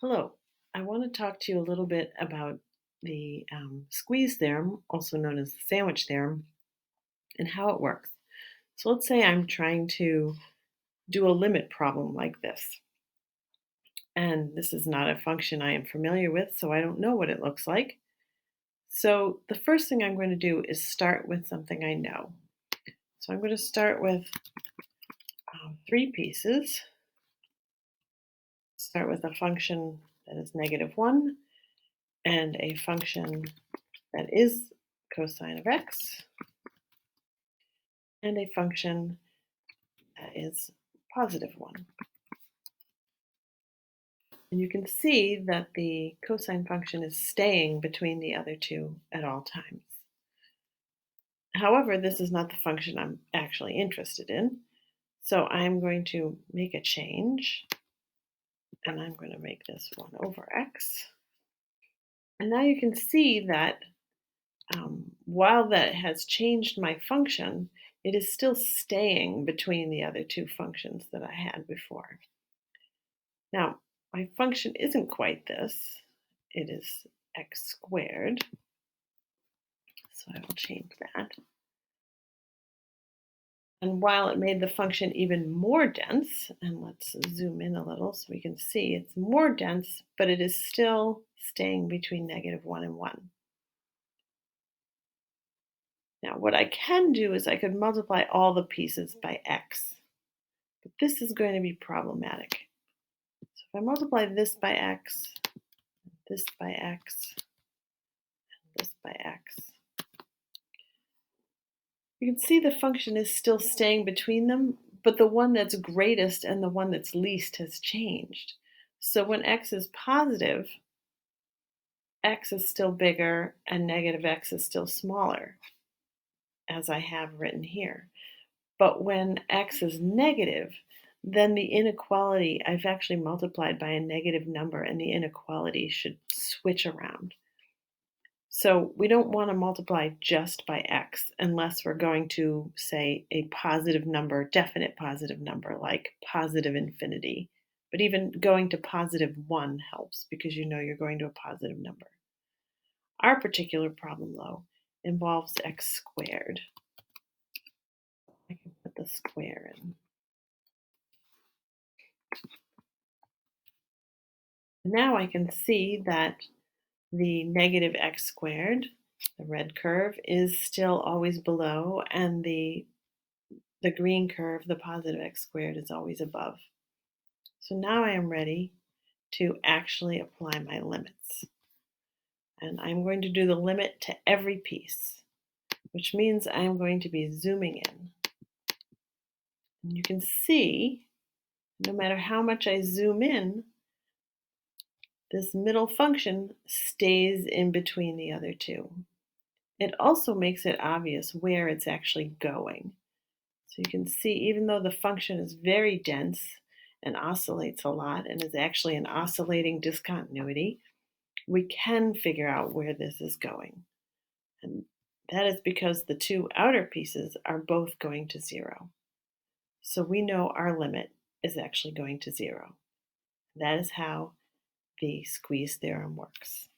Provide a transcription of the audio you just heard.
Hello, I want to talk to you a little bit about the squeeze theorem, also known as the sandwich theorem, and how it works. So let's say I'm trying to do a limit problem like this. And this is not a function I am familiar with, so I don't know what it looks like. So the first thing I'm going to do is start with something I know. So I'm going to start with three pieces. Start with a function that is -1 and a function that is cosine of x and a function that is +1. And you can see that the cosine function is staying between the other two at all times. However, this is not the function I'm actually interested in. So I'm going to make a change, and I'm going to make this 1 over x. And now you can see that while that has changed my function, it is still staying between the other two functions that I had before. Now, my function isn't quite this. It is x squared. So I will change that. And while it made the function even more dense, and let's zoom in a little so we can see it's more dense, but it is still staying between -1 and 1. Now, what I can do is I could multiply all the pieces by x, but this is going to be problematic. So if I multiply this by x, this by x, this by x, you can see the function is still staying between them, but the one that's greatest and the one that's least has changed. So when x is positive, x is still bigger and -x is still smaller, as I have written here. But when x is negative, then the inequality, I've actually multiplied by a negative number, and the inequality should switch around. So we don't want to multiply just by x unless we're going to say a positive number, definite positive number, like positive infinity. But even going to +1 helps because you know you're going to a positive number. Our particular problem, though, involves x squared. I can put the square in. Now I can see that the -x squared, the red curve, is still always below, and the green curve, the positive x squared, is always above. So now I am ready to actually apply my limits. And I'm going to do the limit to every piece, which means I'm going to be zooming in. And you can see, no matter how much I zoom in, this middle function stays in between the other two. It also makes it obvious where it's actually going. So you can see, even though the function is very dense and oscillates a lot and is actually an oscillating discontinuity, we can figure out where this is going. And that is because the two outer pieces are both going to 0. So we know our limit is actually going to 0. That is how the squeeze theorem works.